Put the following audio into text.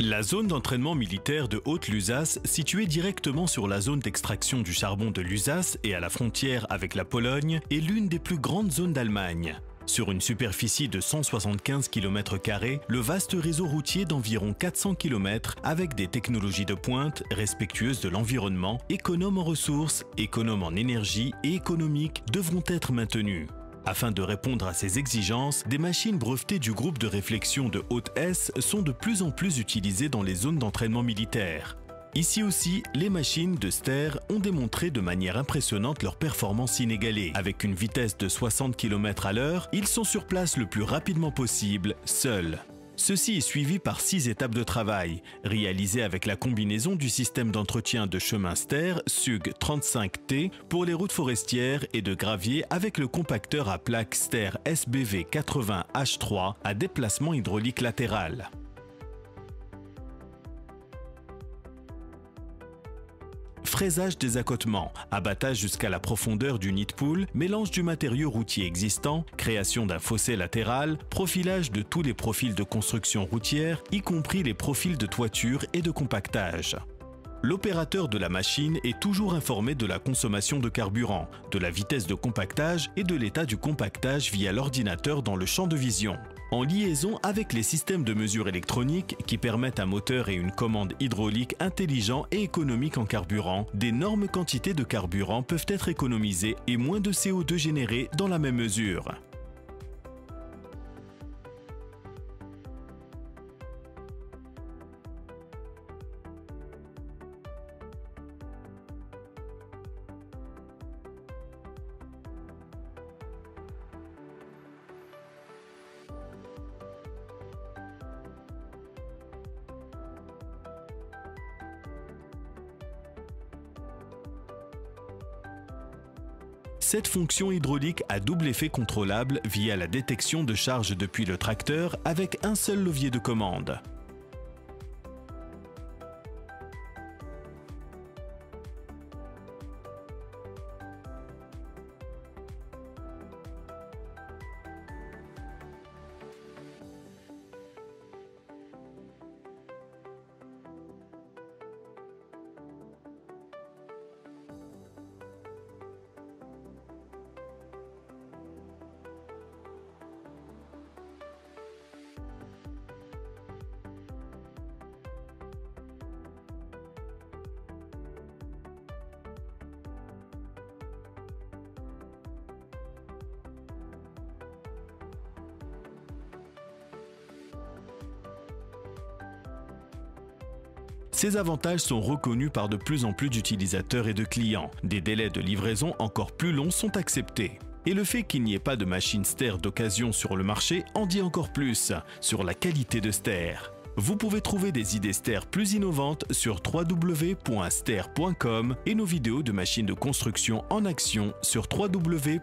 La zone d'entraînement militaire de Haute-Lusace, située directement sur la zone d'extraction du charbon de Lusace et à la frontière avec la Pologne, est l'une des plus grandes zones d'Allemagne. Sur une superficie de 175 km², le vaste réseau routier d'environ 400 km avec des technologies de pointe, respectueuses de l'environnement, économes en ressources, économes en énergie et économiques devront être maintenus. Afin de répondre à ces exigences, des machines brevetées du groupe de réflexion de Haute-S sont de plus en plus utilisées dans les zones d'entraînement militaire. Ici aussi, les machines de Ster ont démontré de manière impressionnante leur performance inégalée. Avec une vitesse de 60 km/h, ils sont sur place le plus rapidement possible, seuls. Ceci est suivi par 6 étapes de travail, réalisées avec la combinaison du système d'entretien de chemin Ster SUG 35T pour les routes forestières et de gravier avec le compacteur à plaque Ster SBV 80H3 à déplacement hydraulique latéral. Fraisage des accotements, abattage jusqu'à la profondeur du nid de poule, mélange du matériau routier existant, création d'un fossé latéral, profilage de tous les profils de construction routière, y compris les profils de toiture et de compactage. L'opérateur de la machine est toujours informé de la consommation de carburant, de la vitesse de compactage et de l'état du compactage via l'ordinateur dans le champ de vision, en liaison avec les systèmes de mesure électronique qui permettent un moteur et une commande hydraulique intelligents et économiques en carburant. D'énormes quantités de carburant peuvent être économisées et moins de CO2 généré dans la même mesure. Cette fonction hydraulique a double effet contrôlable via la détection de charge depuis le tracteur avec un seul levier de commande. Ces avantages sont reconnus par de plus en plus d'utilisateurs et de clients. Des délais de livraison encore plus longs sont acceptés. Et le fait qu'il n'y ait pas de machine Ster d'occasion sur le marché en dit encore plus sur la qualité de Ster. Vous pouvez trouver des idées Ster plus innovantes sur www.ster.com et nos vidéos de machines de construction en action sur www.ster.tv.